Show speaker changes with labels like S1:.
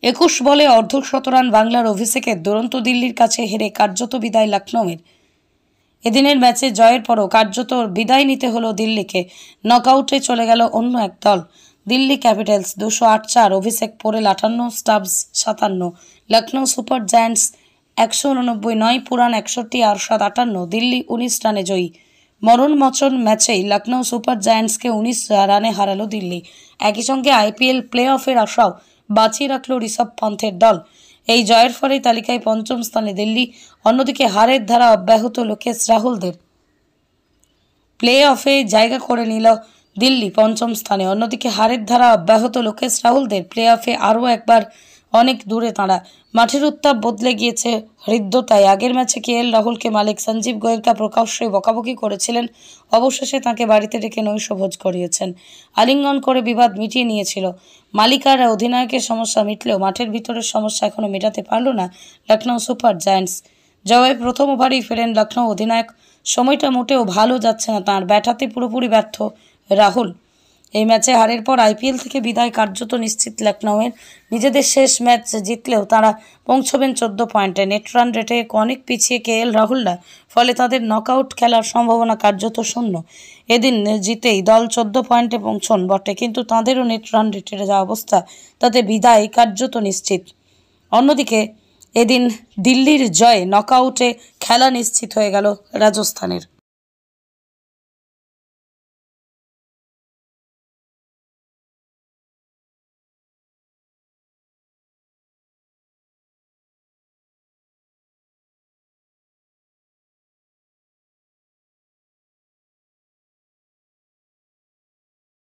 S1: 21 বলে অর্ধশত রান বাংলার অভিষেকের দুরন্ত দিল্লির কাছে হেরে কার্যত বিদায় লখনৌয়ের। এদিনের ম্যাচে জয়ের পরও কার্যত বিদায় নিতে হলো দিল্লিকে। নকআউটে চলে গেল অন্য এক দল, Delhi Capitals 208-4, Abhishek Porel 58, Stubbs 57, Lucknow Super Giants 189, Pooran 61 আর 58, দিল্লি 19 রানে জয়ী। মরণমোচন ম্যাচেই লখনৌ সুপার জায়ান্টসকে 19 রানে হারালো দিল্লি। একই সঙ্গে আইপিএল প্লে অফের আশাও বাঁচিয়ে রাখল ঋষভ পন্থের দল। এই জয়ের ফলে তালিকায় পঞ্চম স্থানে দিল্লি। অন্যদিকে হারের ধারা অব্যাহত লোকেশ রাহুলদের। প্লে অফে জায়গা করে নিল দিল্লি পঞ্চম স্থানে। অন্যদিকে হারের ধারা অব্যাহত লোকেশ রাহুলদের। প্লে অফে আরও একবার অনেক দূরে তাঁরা। মাঠের উত্তাপ বদলে গিয়েছে হৃদ্যতায়। আগের ম্যাচে কেএল রাহুলকে মালিক সঞ্জীব গোয়েঙ্কা প্রকাশ্যে বকাবকি করেছিলেন। অবশেষে তাঁকে বাড়িতে ডেকে নৈশভোজ করিয়েছেন। আলিঙ্গন করে বিবাদ মিটিয়ে নিয়েছিল। মালিক আর অধিনায়কের সমস্যা মিটলেও মাঠের ভিতরের সমস্যা এখনও মেটাতে পারল না লখনৌ সুপার জায়ান্টস। জয়ে প্রথম ওভারেই ফেরেন লখনৌ অধিনায়ক। সময়টা মোটেও ভালো যাচ্ছে না তাঁর। ব্যাটাতে পুরোপুরি ব্যর্থ রাহুল। এই ম্যাচে হারের পর আইপিএল থেকে বিদায় কার্যত নিশ্চিত লখনৌয়ের। নিজেদের শেষ ম্যাচ জিতলেও তাঁরা পৌঁছবেন 14 পয়েন্টে। নেট রান রেটে অনেক পিছিয়ে কেএল রাহুলরা, ফলে তাদের নকআউট খেলার সম্ভাবনা কার্যত শূন্য। এদিন জিতেই দল 14 পয়েন্টে পৌঁছন বটে, কিন্তু তাঁদেরও নেট রান রেটের যা অবস্থা তাতে বিদায় কার্যত নিশ্চিত। অন্যদিকে এদিন দিল্লির জয়ে নকআউটে খেলা নিশ্চিত হয়ে গেল রাজস্থানের।